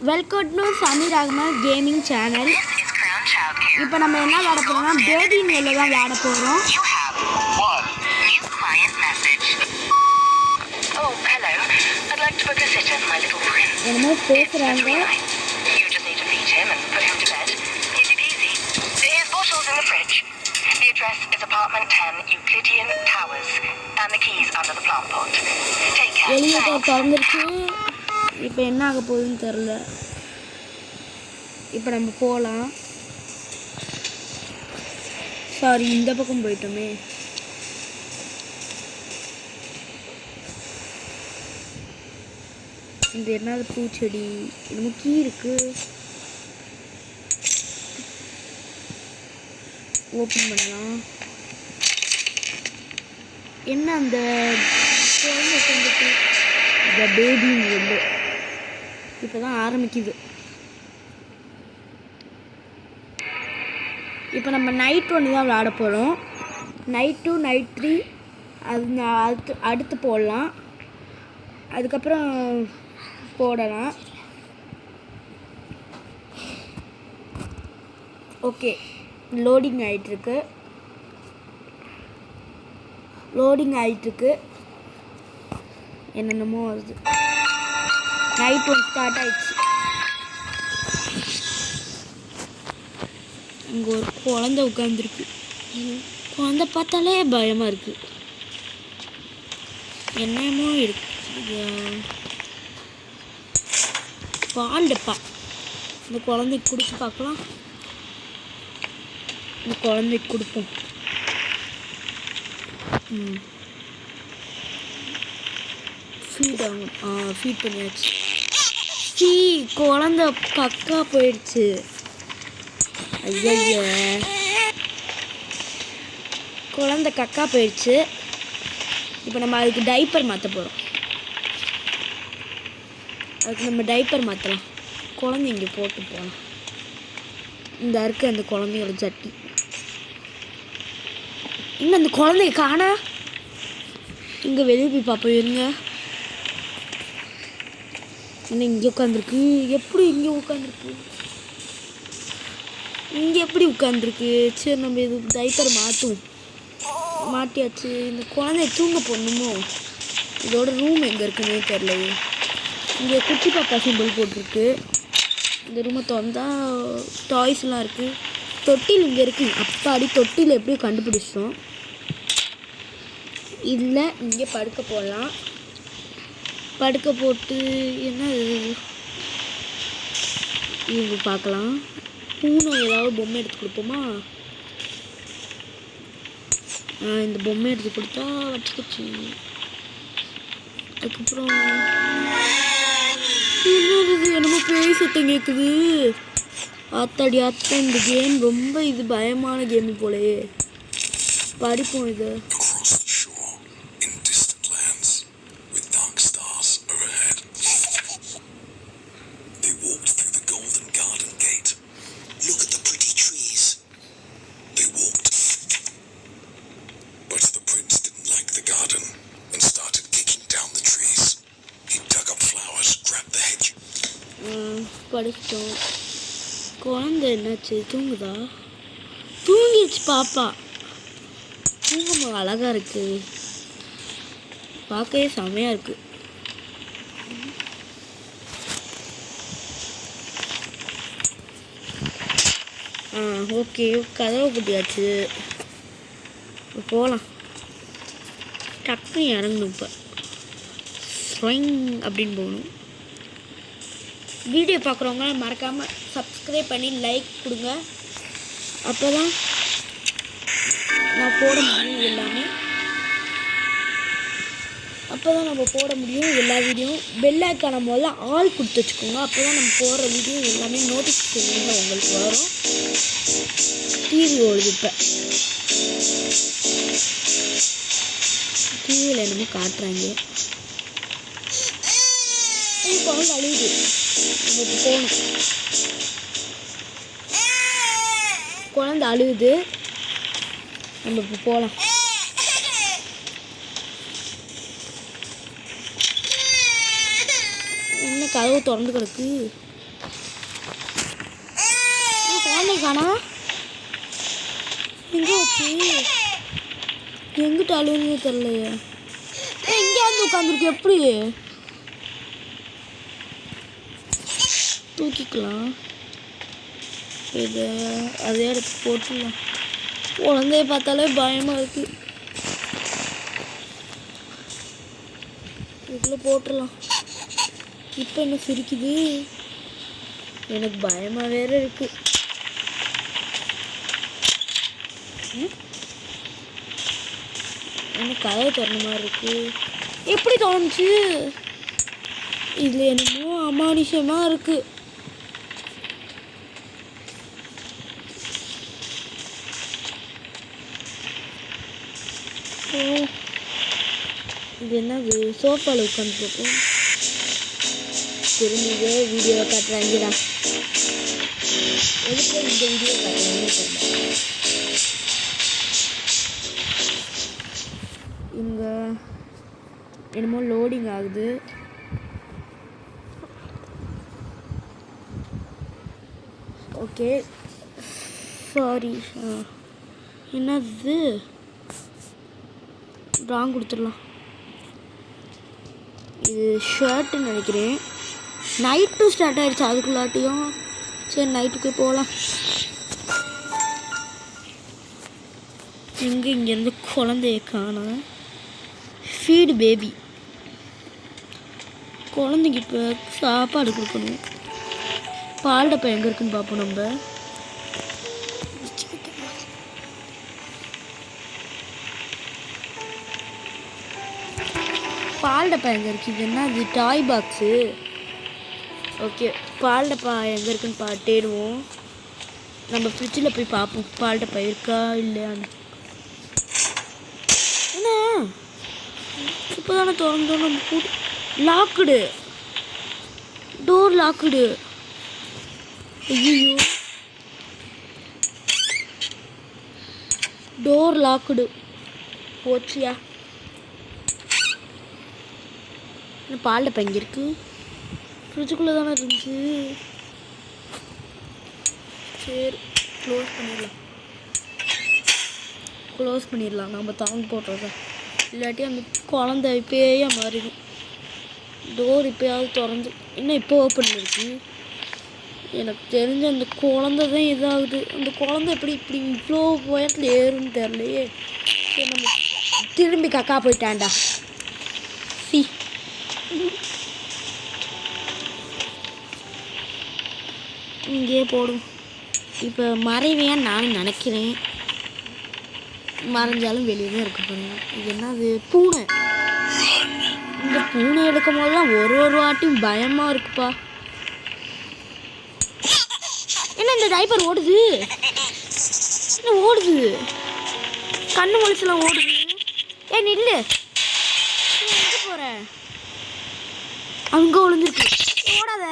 Welcome to Sameer Ahmed gaming channel. இப்போ நம்ம என்ன விளையாட போகிறோம்னா பேபி மேலே தான் விளையாட போகிறோம். என்னமோ பேசுகிறாங்க. The address is apartment 10 Euclidean Towers and the keys under the plant pot. Take care. வெளியே திறந்துருச்சு. இப்போ என்ன ஆக போகுதுன்னு தெரில. இப்போ நம்ம போகலாம். சாரி, இந்த பக்கம் போயிட்டோமே. இந்த என்னது பூச்செடி என்னமோ கீ இருக்கு. ஓப்பன் பண்ணலாம். என்ன அந்த இந்த பேபி எல்லோ இப்போ தான் ஆரம்பிக்குது. இப்போ நம்ம நைட் 1 தான் விளையாட போகிறோம். நைட் 2 நைட் 3 அது அடுத்து போடலாம். அதுக்கப்புறம் போடலாம். ஓகே, லோடிங் ஆகிட்டுருக்கு. என்னென்னமோ வருது. நைட் 1 ஸ்டார்ட் ஆயிடுச்சு. இங்கே ஒரு குழந்தை உட்காந்துருக்கு. குழந்தை பார்த்தாலே பயமாக இருக்குது. என்னமோ இருக்கு. பால் டப்பா. இந்த குழந்தைக்கு குடிச்சு பார்க்கலாம். இந்த குழந்தைக்கு கொடுப்போம். ஃபீட் ஆகும். ஃபீட் பண்ணியாச்சு. குழந்தை கக்கா போயிடுச்சு. ஐய, குழந்தை கக்கா போயிடுச்சு. இப்போ நம்ம அதுக்கு டைப்பர் மாற்ற போகிறோம். அதுக்கு நம்ம டைப்பர் மாற்றலாம். குழந்தை இங்கே போட்டு போகலாம். இந்த இருக்க அந்த குழந்தையோட ஜட்டி. இன்னும் அந்த குழந்தைய காணா. இங்கே வெளியே போய் பார்ப்போம். இருங்க. என்ன இங்கே உட்காந்துருக்கு? எப்படி இங்கே உட்காந்துருக்கு? இங்கே எப்படி உட்காந்துருக்கு? சரி, நம்ம இது டைப்பர் மாட்டியாச்சு. இந்த குழந்தைய தூங்க போடணுமோ? இதோட ரூம் எங்கே இருக்குன்னே தெரியலையே. இங்கே குட்டி பாப்பா சிம்பிள் போட்டிருக்கு. இந்த ரூமை திறந்தா டாய்ஸ்லாம் இருக்குது. தொட்டில் இங்கே இருக்குது. அப்பாடி, தொட்டில் எப்படியும் கண்டுபிடிச்சோம். இல்லை, இங்கே படுக்க போடலாம். படுக்க போட்டு என்ன இது பார்க்கலாம். பூனை ஏதாவது பொம்மை எடுத்து கொடுப்போமா? இந்த பொம்மை எடுத்து கொடுத்தா வச்சுக்கிச்சு. அதுக்கப்புறம் என்னமோ பேய் சத்தம் கேட்குது. ஆத்தாடி ஆத்தா, இந்த கேம் ரொம்ப பயமான கேமு போலயே. படிப்போம் இதை. படிச்சிட்டோம். குழந்தை என்னாச்சு? தூங்குதா? தூங்கிடுச்சு பாப்பா. தூங்கும் அழகா இருக்கு. பார்க்கவே செமையா இருக்கு. ஓகே, கதவை குட்டியாச்சு. போகலாம். டக்கு இறங்கணும். இப்போ ஸ்வைங் அப்படின்னு போகணும். வீடியோ பார்க்குறவங்க மறக்காமல் சப்ஸ்கிரைப் பண்ணி லைக் கொடுங்க. அப்போ தான் நான் போட முடியும் எல்லாமே. அப்போ தான் நம்ம போட முடியும் எல்லா வீடியோவும். பெல் ஐக்கான முதல்ல ஆல் கொடுத்து வச்சுக்கோங்க. அப்போ தான் நம்ம போடுற வீடியோ எல்லாமே நோட்டிஃபிகேஷன் உங்களுக்கு வரும். டிவி ஓடுது. இப்போ டிவியில் என்னமோ காட்டுறாங்க. குழந்தை அழுகுது. நம்ம போகணும். குழந்தை அழுகுது. நம்ம இப்போ போகலாம். என்ன கதவு திறந்து கிடக்கு. குழந்தை காணா எங்கே வச்சு எங்கிட்ட அழுவுன்னு தெரியலையே. எங்கே வந்து உட்காந்துருக்கு? எப்படி தூக்கிக்கலாம்? இது அதே இடத்துக்கு போட்டுடலாம். குழந்தைய பார்த்தாலே பயமாக இருக்கு. இதுக்குள்ளே போட்டுடலாம். இப்போ என்ன சிரிக்குது? எனக்கு பயமாக வேற இருக்கு. என்ன கதவை திறந்த மாதிரி இருக்கு? எப்படி தோணுச்சு? இதில் என்னமோ அமானுஷமாக இருக்கு. இது என்னது? சோஃபாவில் உட்காந்துருக்கும். திரும்பி வீடியோவை காட்டுறாங்கடா. எதுக்கு இந்த வீடியோ காட்டுறாங்கன்னு தெரியல. இங்கே என்னமோ லோடிங் ஆகுது. Okay sorry. என்னது? ராங் கொடுத்துடலாம். இது ஷர்ட்டுன்னு நினைக்கிறேன். நைட்டும் ஸ்டார்ட் ஆகிடுச்சு அதுக்குள்ளாட்டியும். சரி நைட்டுக்கு போகலாம். இங்கேருந்து குழந்தைய காணோம். Feed baby. குழந்தைக்கு இப்போ சாப்பாடு கொடுக்கணும். பால் டப்பா எங்கே இருக்குன்னு பார்ப்போம். நம்ம பால் டப்பா எங்கே இருக்குது? இது என்ன? அது டாய் பாக்ஸு. ஓகே பால் டப்பா எங்கே இருக்குன்னு தேடுவோம். நம்ம ஃப்ரிட்ஜில் போய் பார்ப்போம் பால் டப்பா இருக்கா இல்லையான்னு. என்ன இப்போ தானே திறந்தோம். நம்ம கூட்டு லாக்குடு. Door locked. ஐயோ டோர் லாக்குடு போச்சியா. பால் டப்பா எங்கே இருக்கு? ஃப்ரிட்ஜுக்குள்ளே தானே இருந்துச்சு. சரி க்ளோஸ் பண்ணிடலாம். நம்ம தாங்க போட்டுறோம். இல்லாட்டி அந்த குழந்தை இப்போயே மாறிடும். டோர் இப்போயாவது திறந்து இன்னும் இப்போ ஓப்பன் இருக்கு. எனக்கு தெரிஞ்ச அந்த குழந்தை தான் இதாகுது. அந்த குழந்தை எப்படி இப்படி இவ்வளோ உயரத்தில் ஏறுன்னு தெரியலையே. நம்ம திரும்பி கக்கா போயிட்டான்டா. சி இங்கே போடும். இப்போ மறைவேன்னு நானும் நினைக்கிறேன். மறைஞ்சாலும் வெளியே தான் இருக்க போகிறேன். இது என்ன? அது பூனை. இந்த பூனை எடுக்கும் போதெல்லாம் ஒரு வாட்டியும் பயமாக இருக்குப்பா. என்ன இந்த டைப்பர் ஓடுது? என்ன ஓடுது? கண்ணு முழிச்செல்லாம் ஓடுது. நில்லு. எங்கே போகிற? அங்கே ஒளிஞ்சிருக்கு. ஓடாத.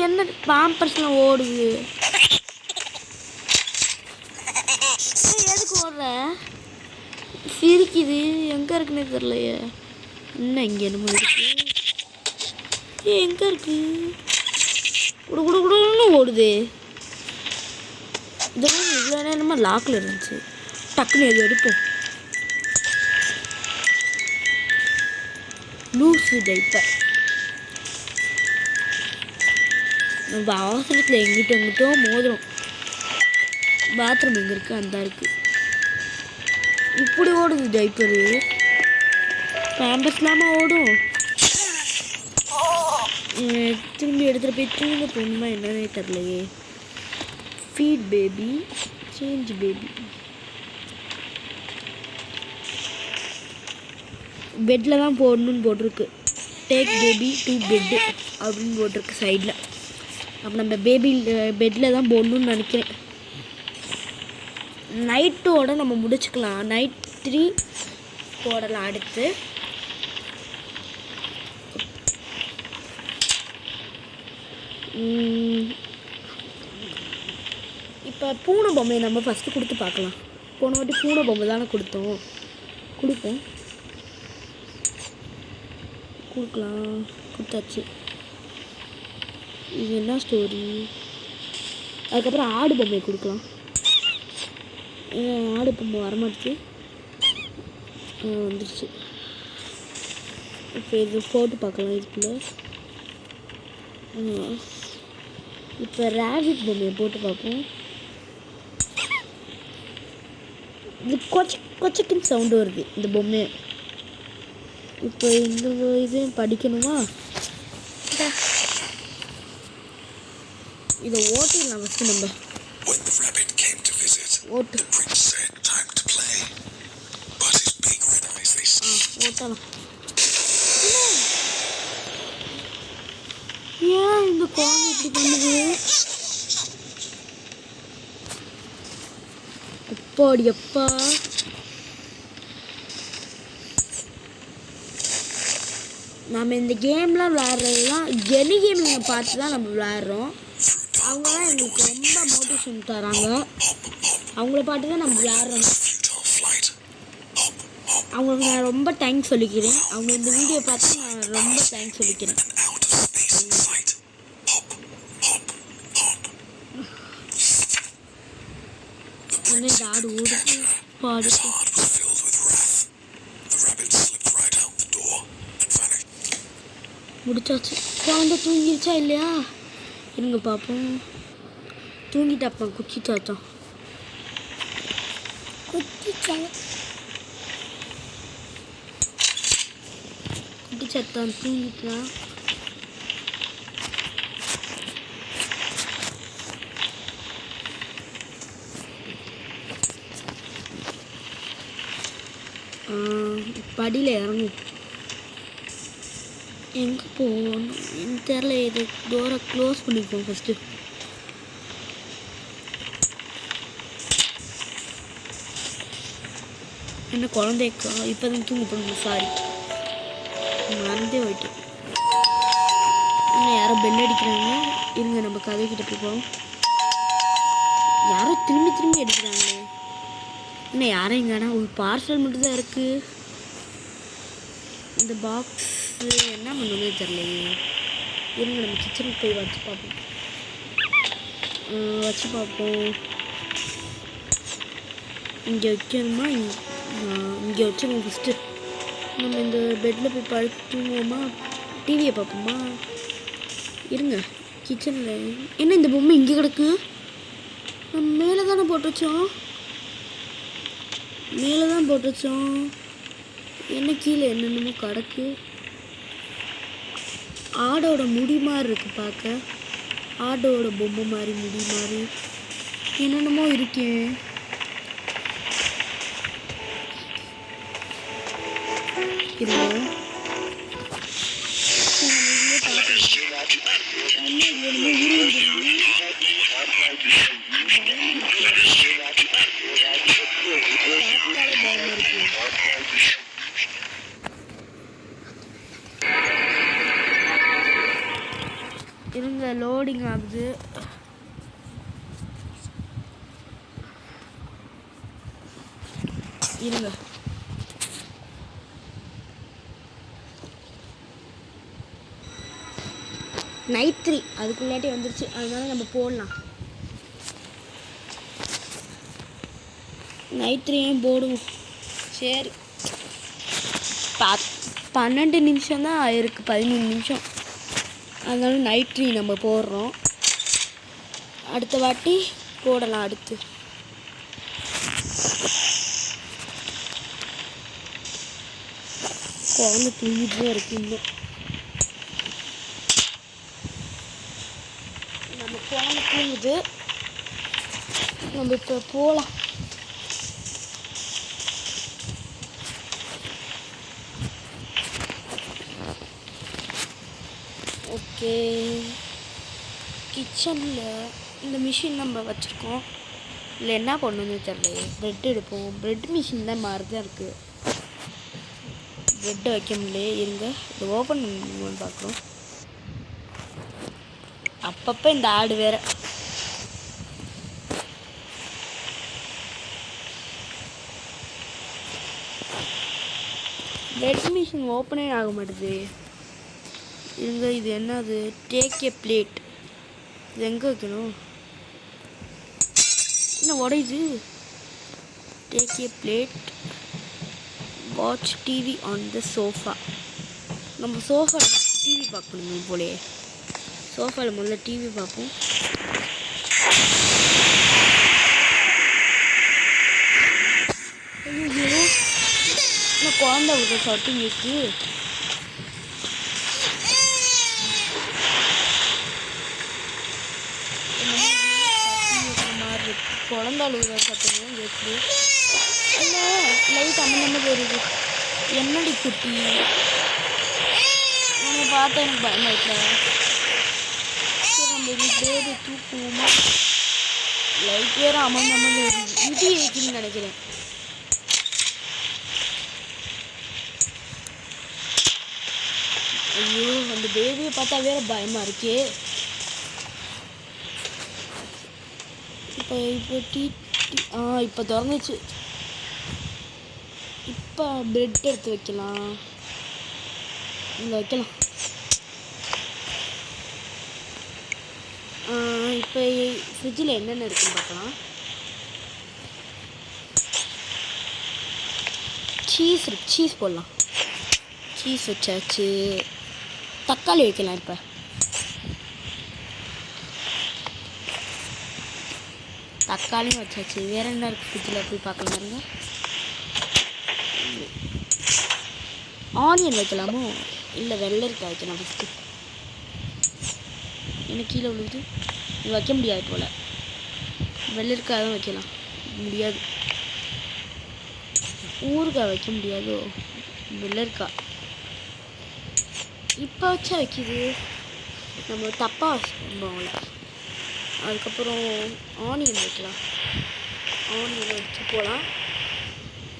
என்ன பாம்பர்ஸ்லாம் ஓடுது? எதுக்கு ஓடுற? சிரிக்குது. எங்கே இருக்குன்னே தெரியலையே. இன்னும் இங்கே என்னமோ இருக்கு. எங்கே இருக்கு? குடு குடு குடுன்னு ஓடுது. இதெல்லாம் இவ்வளோ நேரமா லாக்கில் இருந்துச்சு. டக்குன்னு எது எடுப்போம். Loose diaper. நம்ம அவசரத்தில் எங்கிட்டோ மோதிரம். பாத்ரூம் எங்கே இருக்குது? அந்த இருக்குது. இப்படி ஓடுது டைப்பரு. பேம்பர்ஸ் இல்லாமல் ஓடும். திரும்பி எடுத்துகிட்டு போய் தூங்க போகணுமா என்னன்னே தெரியலையே. Feed baby, change baby. பெட்டில் தான் போடணுன்னு போட்டிருக்கு. டேக் பேபி டு பெட்டு அப்படின்னு போட்டிருக்கு சைடில். அப்போ நம்ம பெட்டில் தான் போடணுன்னு நினைக்கிறேன். நைட்டோட நம்ம முடிச்சுக்கலாம். நைட் 3 போடலாம். அடுத்து இப்போ பூனை பொம்மையை நம்ம ஃபஸ்ட்டு கொடுத்து பார்க்கலாம். போன வாட்டி பூனை பொம்மை தானே கொடுப்போம். கொடுக்கலாம். கொடுத்தாச்சு. இது என்ன ஸ்டோரி? அதுக்கப்புறம் ஆடு பொம்மையை கொடுக்கலாம். ஆடு பொம்மை வரமாட்டுச்சு. வந்துடுச்சு. இப்போ இது போட்டு பார்க்கலாம். இதுக்குள்ளே இப்போ ரேபிட் பொம்மையை போட்டு பார்ப்போம். இது கொச்சக்குன்னு சவுண்டு வருது இந்த பொம்மையை. இப்போ இந்த இதையும் படிக்கணுமா? இதை ஓட்டிடலாம் ஃபஸ்ட்டு நம்ம. ஓட்டு ஓட்டலாம். ஏன் இந்த குழந்தை இப்படி பண்ணுது? அப்பாடி அப்பா. நம்ம இந்த கேம்லாம் விளையாடுறதுலாம் கெனி கேமிங்கை பார்த்து தான் நம்ம விளையாடுறோம். அவங்க தான் எங்களுக்கு ரொம்ப மோட்டிவேஷன் தராங்க. அவங்கள பார்த்து தான் நம்ம விளையாடுறோம். அவங்களுக்கு நான் ரொம்ப தேங்க்ஸ் சொல்லிக்கிறேன். அவங்க இந்த வீடியோ பார்த்து நான் ரொம்ப தேங்க்ஸ் சொல்லிக்கிறேன். என்ன இந்த ஆடு ஓடுது பாடு. முடிச்சாச்சு. குழந்தை தூங்கிடுச்சா இல்லையா? இருங்க பார்ப்போம். தூங்கிட்டாப்பா. குச்சி சாத்தான் குட்டி சத்தான் தூங்கிட்டான். படியில் இறங்கும். எங்கே போகணும் எனக்கு தெரில. இது டோரை க்ளோஸ் பண்ணிப்போம் ஃபஸ்ட்டு. என்ன குழந்தைக்கா இப்போ தான் தூங்க போகணும். சாரி மறந்தே போயிட்டேன். இன்னும் யாரோ பெல் அடிக்கிறாங்க. இருங்க நம்ம கதைக்கிட்ட போய். யாரோ திரும்பி அடிக்கிறாங்களே. இன்னும் யாரும் எங்கன்னா ஒரு பார்சல் மட்டும்தான் இருக்குது. இந்த பாக்ஸ் என்ன பண்ணுறது தெரியலையே. இருங்க நம்ம கிச்சனுக்கு போய் வச்சு பார்ப்போம். இங்கே வைக்கணுமா? இங்கே வச்சுருவோம் ஃபஸ்ட்டு. நம்ம இந்த பெட்டில் போய் படுத்து தூங்குவோமா? டிவியை பார்ப்போமா? இருங்க கிச்சனில். என்ன இந்த பொம்மை இங்கே கிடக்கு? நம்ம மேலே தானே போட்டு வச்சோம். என்ன கீழே என்னென்னமோ கிடக்கு. ஆடோட முடி மாதிரி இருக்குது பார்க்க. ஆடோட பொம்மை மாதிரி முடி மாதிரி என்னென்னமோ இருக்கேன். இருங்க லோடிங் ஆகுது. இருங்க நைட் 3 அதுக்குள்ளாட்டி வந்துருச்சு. அதனால நம்ம போடலாம். நைட் 3 போடுவோம். சரி 12 நிமிஷம் தான் ஆயிருக்கு. 13 நிமிஷம். அதனால நைட் 3 நம்ம போடுறோம். அடுத்த வாட்டி போடலாம். அடுத்து குழந்தை தூங்கிட்டு தான் இருக்கு. இன்னும் நம்ம குழந்தை தூங்குது. நம்ம இப்போ போகலாம். ஓகே கிச்சனில் இந்த மிஷின் நம்ம வச்சுருக்கோம். இல்லை என்ன பண்ணணும்னு தெரியல. ப்ரெட் எடுப்போம். ப்ரெட் மிஷின் தான் மாதிரி தான் இருக்குது. ப்ரெட்டை வைக்க முடியல. இருங்க இதை ஓப்பன் பண்ணுவோன்னு பார்க்குறோம். அப்பப்போ இந்த ஆடு வேறு. ப்ரெட் மிஷின் ஓப்பனே ஆக மாட்டேது. இருங்க இது என்னது? Take a plate. இது எங்கே வைக்கணும்? என்ன உடையுது? Take a plate, watch TV on the sofa. நம்ம சோஃபாவில் டிவி பார்க்கணும் போலே. சோஃபாவில் முதல்ல டிவி பார்ப்போம். ஐயோ, என்ன குழந்தை விட சட்டிங் இருக்கு. குழந்தை அழுகுற சத்தம் கேட்குது. இல்லை லைட் அந்த வருது. என்னடி குட்டி, உன்னை பார்த்தா எனக்கு பயமாயிட்டா. சரி நம்ம பேபி தூக்குவோமா? லைட் வேறு அமர்ந்து வருது. இடி இருக்குன்னு நினைக்கிறேன். ஐயோ, அந்த பேபியை பார்த்தா வேற பயமா இருக்கே. இப்போ திறந்துச்சு. இப்போ பிரெட் எடுத்து வைக்கலாம். இங்கே வைக்கலாம். இப்போ ஃப்ரிட்ஜில் என்னென்ன இருக்குன்னு பார்க்கலாம். சீஸ் இருக்கு, சீஸ் போடலாம். சீஸ் வச்சாச்சு. தக்காளி வைக்கலாம். இப்போ தக்காளியும் வச்சாச்சு. வேற என்ன இருக்குது ஃப்ரிட்ஜில் போய் பார்க்கலாம் பாருங்க. ஆனியன் வைக்கலாமோ? இல்லை வெள்ளரிக்காய் வைக்கலாம் ஃபஸ்ட்டு. என்ன கீழே விழுது? இது வைக்க முடியாது போல். வெள்ளரிக்காய் தான் வைக்கலாம். முடியாது. ஊறுகாய் வைக்க முடியாதோ? வெள்ளரிக்காய் இப்போ வச்சா வைக்கிது. நம்ம தப்பாக வச்சுக்கோங்கள. அதுக்கப்புறம் ஆனியன் வைக்கலாம். ஆனியன் வச்சு போகலாம்,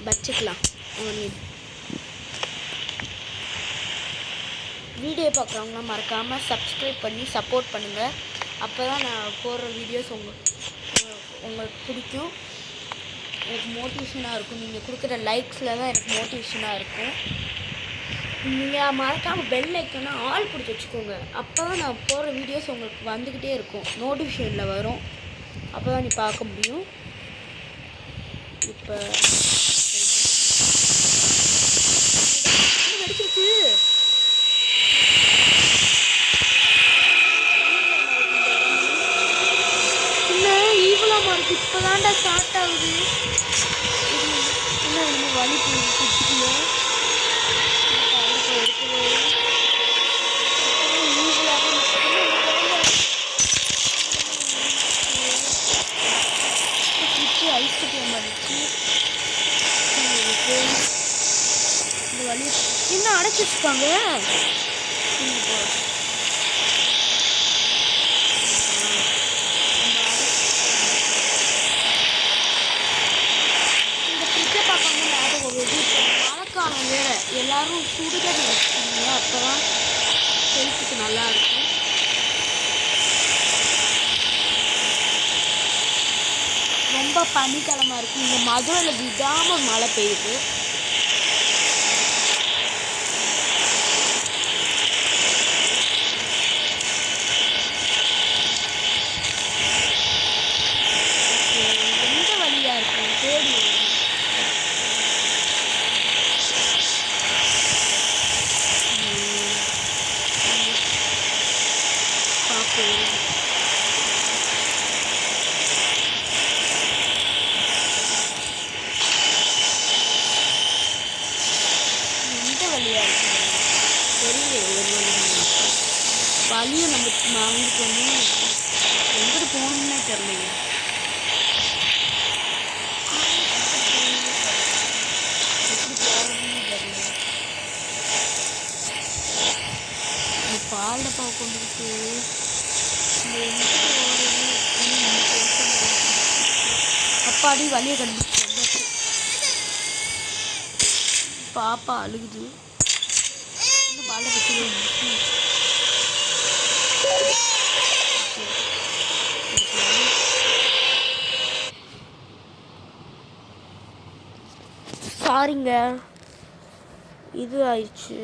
வச்சுக்கலாம். ஆனியன் வீடியோ பார்க்குறவங்களாம் மறக்காமல் சப்ஸ்கிரைப் பண்ணி சப்போர்ட் பண்ணுங்கள். அப்போ தான் நான் போடுற வீடியோஸ் உங்களுக்கு பிடிக்கும். எனக்கு மோட்டிவேஷனாக இருக்கும். நீங்கள் கொடுக்குற லைக்ஸில் தான் எனக்கு மோட்டிவேஷனாக இருக்கும். நீங்கள் மறக்காமல் பெல் ஐக்கான ஆல் கொடுத்து வச்சுக்கோங்க. அப்போ தான் நான் போடுற வீடியோஸ் உங்களுக்கு வந்துக்கிட்டே இருக்கும். நோட்டிஃபிகேஷனில் வரும். அப்போ தான் நீ பார்க்க முடியும். இப்போ வெடிச்சிருக்கு. இல்லை ஈவலாக இருக்குது. இப்போ தான்டா ஸ்டார்ட் ஆகுது. இல்லை நம்ம வலி குடிச்சிக்கல. ஐஸ் கட்டியாக மாறிடுச்சு. இந்த வலி என்ன அடைச்சி வச்சுப்பாங்க. இந்த ஃப்ரிட்ஜை பார்ப்பாங்க ஞாபகம் வருது. மழைக்காலம் வேற, எல்லாரும் சுடுதண்ணி வச்சுக்கோங்க. அப்போ தான் ஹெல்த்துக்கு நல்லா இருக்கும். ரொம்ப பனிக்காலமாக இருக்குது. இங்கே மதுரையில் விடாமல் மழை பெய்யுது. எந்த வழியாக இருக்கும் தேடி பார்ப்போம். வழியை நம்ம வாங்கிட்டு வந்து எங்கிட்டு போகணும்னே தெரியலைங்க. எப்படி போகணும்னு தெரியல. இந்த பால் டப்பா கொண்டுக்கிட்டு அப்பாடி வழியை கண்டுபிடிச்சு வந்தாச்சு. பாப்பா அழுகுது. இந்த பால் டப்பா சாரிங்க, இது ஆயிடுச்சு.